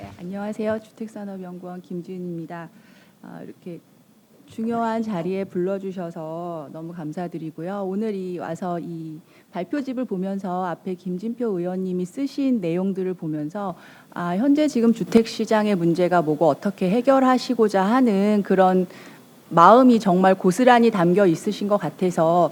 네, 안녕하세요. 주택산업연구원 김지은입니다. 이렇게 중요한 자리에 불러주셔서 너무 감사드리고요. 오늘 와서 이 발표집을 보면서 앞에 김진표 의원님이 쓰신 내용들을 보면서 현재 지금 주택시장의 문제가 뭐고 어떻게 해결하시고자 하는 그런 마음이 정말 고스란히 담겨 있으신 것 같아서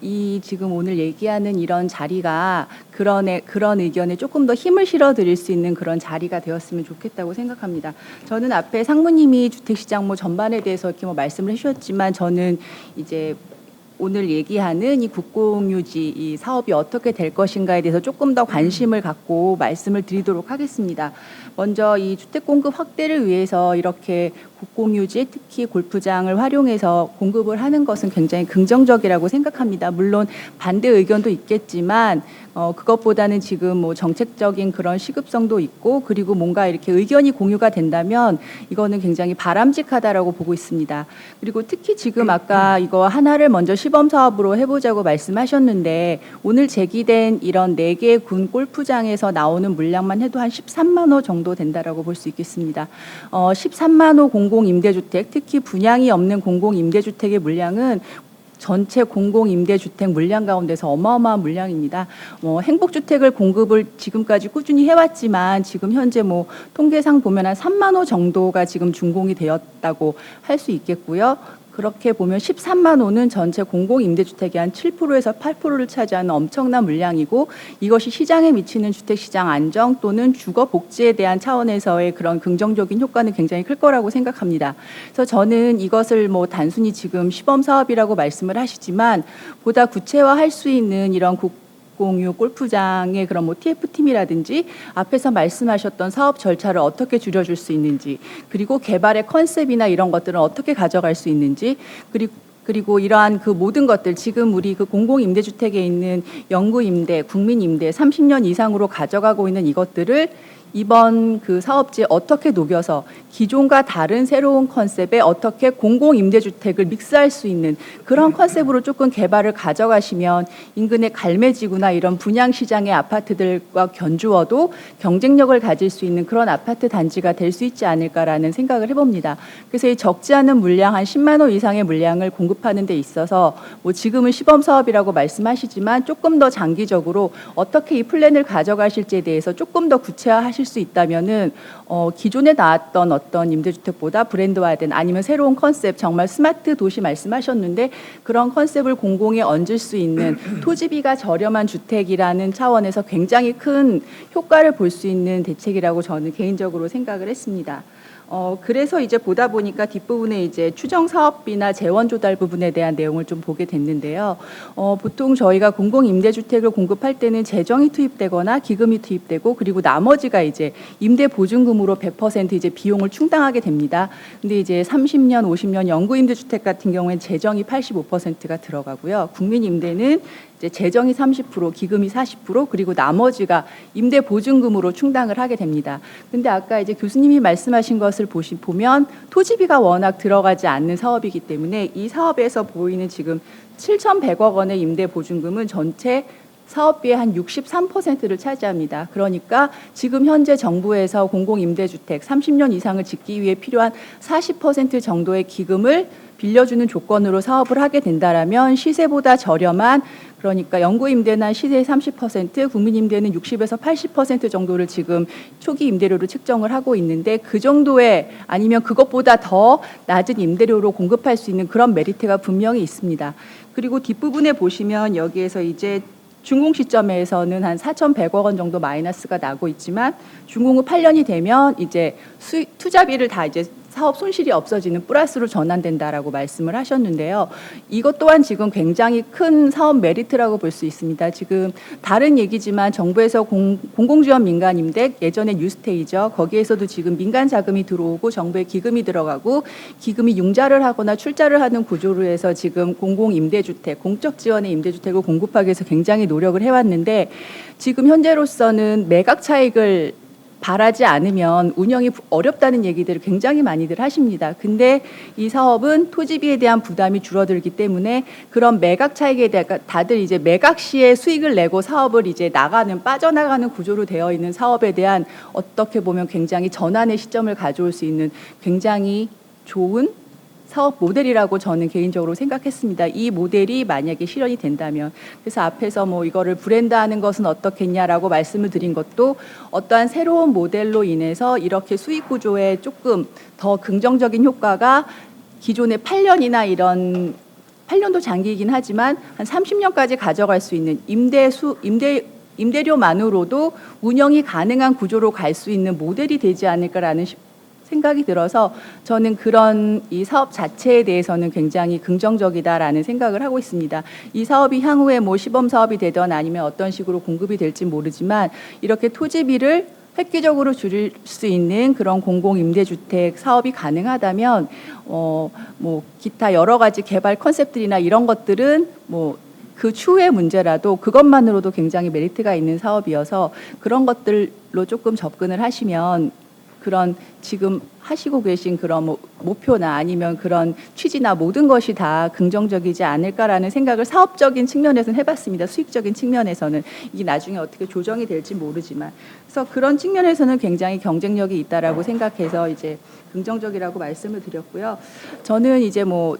이 지금 오늘 얘기하는 이런 자리가 그런 의견에 조금 더 힘을 실어 드릴 수 있는 그런 자리가 되었으면 좋겠다고 생각합니다. 저는 앞에 상무님이 주택시장 전반에 대해서 이렇게 말씀을 해주셨지만 저는 이제 오늘 얘기하는 이 국공유지 이 사업이 어떻게 될 것인가에 대해서 조금 더 관심을 갖고 말씀을 드리도록 하겠습니다. 먼저 이 주택 공급 확대를 위해서 이렇게 국공유지 특히 골프장을 활용해서 공급을 하는 것은 굉장히 긍정적이라고 생각합니다. 물론 반대 의견도 있겠지만 그것보다는 지금 정책적인 그런 시급성도 있고 그리고 뭔가 이렇게 의견이 공유가 된다면 이거는 굉장히 바람직하다라고 보고 있습니다. 그리고 특히 지금 아까 이거 하나를 먼저 시범 사업으로 해보자고 말씀하셨는데 오늘 제기된 이런 4개 군 골프장에서 나오는 물량만 해도 한 13만 호 정도 된다라고 볼 수 있겠습니다. 13만 호 공공임대주택, 특히 분양이 없는 공공임대주택의 물량은 전체 공공임대주택 물량 가운데서 어마어마한 물량입니다. 행복주택을 공급을 지금까지 꾸준히 해왔지만 지금 현재 통계상 보면 한 3만 호 정도가 지금 준공이 되었다고 할 수 있겠고요. 그렇게 보면 13만 호는 전체 공공임대주택의 한 7%에서 8%를 차지하는 엄청난 물량이고 이것이 시장에 미치는 주택시장 안정 또는 주거복지에 대한 차원에서의 그런 긍정적인 효과는 굉장히 클 거라고 생각합니다. 그래서 저는 이것을 단순히 지금 시범사업이라고 말씀을 하시지만 보다 구체화할 수 있는 이런 공유 골프장의 그런 TF팀이라든지 앞에서 말씀하셨던 사업 절차를 어떻게 줄여줄 수 있는지 그리고 개발의 컨셉이나 이런 것들은 어떻게 가져갈 수 있는지 그리고 이러한 그 모든 것들 지금 우리 그 공공임대주택에 있는 영구임대, 국민임대 30년 이상으로 가져가고 있는 이것들을 이번 그 사업지에 어떻게 녹여서 기존과 다른 새로운 컨셉에 어떻게 공공임대주택을 믹스할 수 있는 그런 컨셉으로 조금 개발을 가져가시면 인근의 갈매지구나 이런 분양시장의 아파트들과 견주어도 경쟁력을 가질 수 있는 그런 아파트 단지가 될 수 있지 않을까라는 생각을 해봅니다. 그래서 이 적지 않은 물량 한 10만 호 이상의 물량을 공급하는 데 있어서 지금은 시범사업이라고 말씀하시지만 조금 더 장기적으로 어떻게 이 플랜을 가져가실지에 대해서 조금 더 구체화하실 수 있다면은 기존에 나왔던 어떤 임대주택보다 브랜드화된 아니면 새로운 컨셉 정말 스마트 도시 말씀하셨는데 그런 컨셉을 공공에 얹을 수 있는 토지비가 저렴한 주택이라는 차원에서 굉장히 큰 효과를 볼 수 있는 대책이라고 저는 개인적으로 생각을 했습니다. 그래서 이제 보다 보니까 뒷부분에 이제 추정 사업비나 재원 조달 부분에 대한 내용을 좀 보게 됐는데요. 보통 저희가 공공임대주택을 공급할 때는 재정이 투입되거나 기금이 투입되고 그리고 나머지가 이제 임대보증금으로 100% 이제 비용을 충당하게 됩니다. 근데 이제 30년, 50년 영구임대주택 같은 경우에는 재정이 85%가 들어가고요. 국민임대는 이제 재정이 30%, 기금이 40%, 그리고 나머지가 임대 보증금으로 충당을 하게 됩니다. 근데 아까 이제 교수님이 말씀하신 것을 보면 토지비가 워낙 들어가지 않는 사업이기 때문에 이 사업에서 보이는 지금 7,100억 원의 임대 보증금은 전체 사업비의 한 63%를 차지합니다. 그러니까 지금 현재 정부에서 공공임대주택 30년 이상을 짓기 위해 필요한 40% 정도의 기금을 빌려주는 조건으로 사업을 하게 된다라면 시세보다 저렴한 그러니까 영구임대는 시세의 30%, 국민임대는 60에서 80% 정도를 지금 초기 임대료로 책정을 하고 있는데 그 정도의 아니면 그것보다 더 낮은 임대료로 공급할 수 있는 그런 메리트가 분명히 있습니다. 그리고 뒷부분에 보시면 여기에서 이제 준공 시점에서는 한 4,100억 원 정도 마이너스가 나고 있지만 준공 후 8년이 되면 이제 투자비를 다 이제 사업 손실이 없어지는 플러스로 전환된다라고 말씀을 하셨는데요. 이것 또한 지금 굉장히 큰 사업 메리트라고 볼 수 있습니다. 지금 다른 얘기지만 정부에서 공공지원 민간임대 예전에 뉴스테이죠. 거기에서도 지금 민간 자금이 들어오고 정부의 기금이 들어가고 기금이 융자를 하거나 출자를 하는 구조로 해서 지금 공공임대주택, 공적 지원의 임대주택을 공급하기 위해서 굉장히 노력을 해왔는데 지금 현재로서는 매각 차익을 바라지 않으면 운영이 어렵다는 얘기들을 굉장히 많이들 하십니다. 근데 이 사업은 토지비에 대한 부담이 줄어들기 때문에 그런 매각 차익에 대한, 그러니까 다들 이제 매각 시에 수익을 내고 사업을 이제 빠져나가는 구조로 되어 있는 사업에 대한 어떻게 보면 굉장히 전환의 시점을 가져올 수 있는 굉장히 좋은 사업 모델이라고 저는 개인적으로 생각했습니다. 이 모델이 만약에 실현이 된다면. 그래서 앞에서 뭐 이거를 브랜드하는 것은 어떻겠냐라고 말씀을 드린 것도 어떠한 새로운 모델로 인해서 이렇게 수익 구조에 조금 더 긍정적인 효과가 기존의 8년이나 이런 8년도 장기이긴 하지만 한 30년까지 가져갈 수 있는 임대료만으로도 운영이 가능한 구조로 갈 수 있는 모델이 되지 않을까라는 생각이 들어서 저는 그런 이 사업 자체에 대해서는 굉장히 긍정적이다라는 생각을 하고 있습니다. 이 사업이 향후에 뭐 시범 사업이 되든 아니면 어떤 식으로 공급이 될지 모르지만 이렇게 토지비를 획기적으로 줄일 수 있는 그런 공공임대주택 사업이 가능하다면 뭐 기타 여러 가지 개발 컨셉들이나 이런 것들은 뭐 그 추후의 문제라도 그것만으로도 굉장히 메리트가 있는 사업이어서 그런 것들로 조금 접근을 하시면 그런 지금 하시고 계신 그런 뭐 목표나 아니면 그런 취지나 모든 것이 다 긍정적이지 않을까라는 생각을 사업적인 측면에서는 해봤습니다. 수익적인 측면에서는 이게 나중에 어떻게 조정이 될지 모르지만 그래서 그런 측면에서는 굉장히 경쟁력이 있다라고 생각해서 이제 긍정적이라고 말씀을 드렸고요. 저는 이제 뭐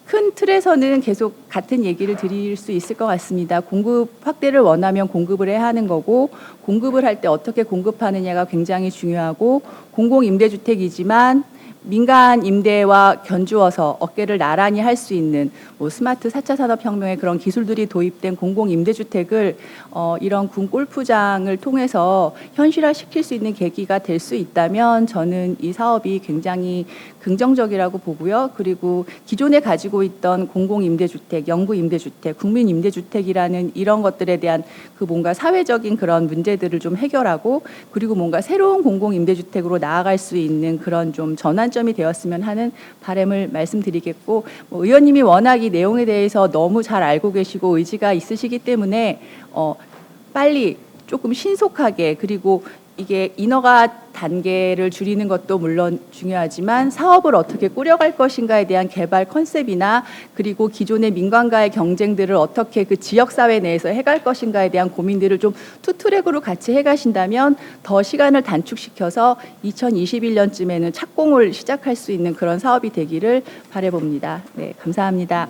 큰 틀에서는 계속 같은 얘기를 드릴 수 있을 것 같습니다. 공급 확대를 원하면 공급을 해야 하는 거고 공급을 할 때 어떻게 공급하느냐가 굉장히 중요하고 공공임대주택이지만 민간 임대와 견주어서 어깨를 나란히 할 수 있는 뭐 스마트 4차 산업혁명의 그런 기술들이 도입된 공공임대주택을 이런 군 골프장을 통해서 현실화시킬 수 있는 계기가 될 수 있다면 저는 이 사업이 굉장히 긍정적이라고 보고요. 그리고 기존에 가지고 있던 공공임대주택, 영구임대주택, 국민임대주택이라는 이런 것들에 대한 그 뭔가 사회적인 그런 문제들을 좀 해결하고 그리고 뭔가 새로운 공공임대주택으로 나아갈 수 있는 그런 좀 전환점이 되었으면 하는 바람을 말씀드리겠고 뭐 의원님이 워낙 이 내용에 대해서 너무 잘 알고 계시고 의지가 있으시기 때문에 빨리 조금 신속하게 그리고 이게 인허가 단계를 줄이는 것도 물론 중요하지만 사업을 어떻게 꾸려갈 것인가에 대한 개발 컨셉이나 그리고 기존의 민간과의 경쟁들을 어떻게 그 지역사회 내에서 해갈 것인가에 대한 고민들을 좀 투트랙으로 같이 해가신다면 더 시간을 단축시켜서 2021년쯤에는 착공을 시작할 수 있는 그런 사업이 되기를 바라봅니다. 네, 감사합니다.